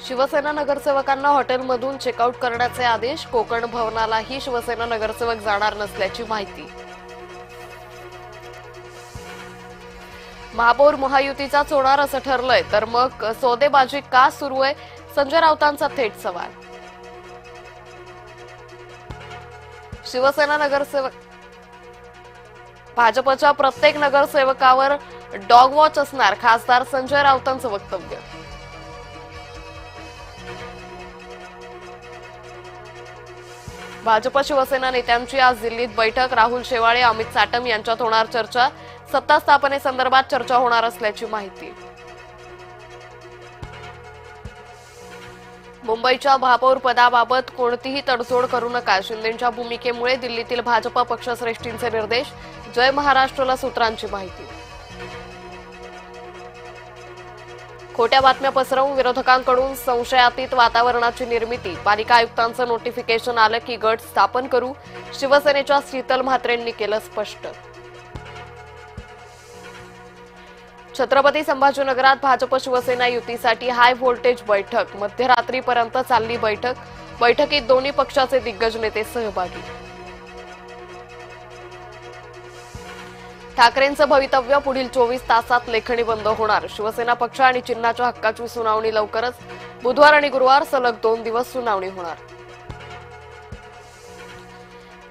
शिवसेना नगरसेवकांना हॉटेलमधून चेकआउट करण्याचे आदेश. कोकण भवनालाही शिवसेना नगरसेवक जाणार नसल्याची माहिती. महापौर महायुतीचा होणार असं ठरलंय, तर मग सौदेबाजी का सुरू आहे? संजय राऊतांचा थेट सवाल. शिवसेना नगरसेवक भाजपच्या प्रत्येक नगरसेवकावर डॉग वॉच असणार, खासदार संजय राऊतांचं वक्तव्य. भाजप शिवसेना नेत्यांची आज दिल्लीत बैठक. राहुल शेवाळे, अमित साटम यांच्यात होणार चर्चा. सत्ता स्थापनेसंदर्भात चर्चा होणार असल्याची माहिती. मुंबईच्या महापौर पदाबाबत कोणतीही तडजोड करू नका, शिंदेंच्या भूमिकेमुळे दिल्लीतील भाजप पक्षश्रेष्ठींचे निर्देश. जय महाराष्ट्रला सूत्रांची माहिती. खोट्या बातम्या पसरवून विरोधकांकडून संशयातीत वातावरणाची निर्मिती. पालिका आयुक्तांचं नोटिफिकेशन आलं की गट स्थापन करू, शिवसेनेच्या शीतल म्हात्रेंनी केलं स्पष्ट. छत्रपती संभाजीनगरात भाजप शिवसेना युतीसाठी हाय व्होल्टेज बैठक. मध्यरात्रीपर्यंत चालली बैठक. बैठकीत दोन्ही पक्षाचे दिग्गज नेते सहभागी. ठाकरेंचं भवितव्य, पुढील 24 तासात लेखणी बंद होणार. शिवसेना पक्ष आणि चिन्हाच्या हक्काची सुनावणी लवकरच. बुधवार आणि गुरुवार सलग 2 दिवस सुनावणी होणार.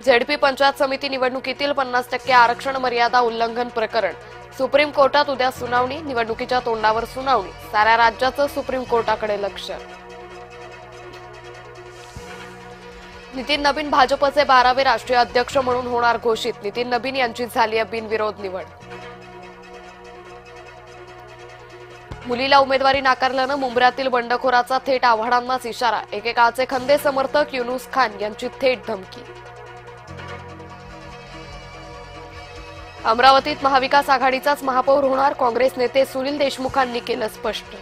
झेडपी पंचायत समिती निवडणुकीतील 50% आरक्षण मर्यादा उल्लंघन प्रकरण. सुप्रीम कोर्टात उद्या सुनावणी. निवडणुकीच्या तोंडावर सुनावणी. साऱ्या राज्याचं सुप्रीम कोर्टाकडे लक्ष. नितीन नबीन भाजपचे 12वे राष्ट्रीय अध्यक्ष म्हणून होणार घोषित. नितीन नबीन यांची झाली बिनविरोध निवड. मुलीला उमेदवारी नाकारल्यानं मुंब्र्यातील बंडखोराचा थेट आव्हाडांनाच इशारा. एकेकाळचे खंदे समर्थक युनुस खान यांची थेट धमकी. अमरावतीत महाविकास आघाडीचाच महापौर होणार, काँग्रेस नेते सुनील देशमुखांनी केलं स्पष्ट.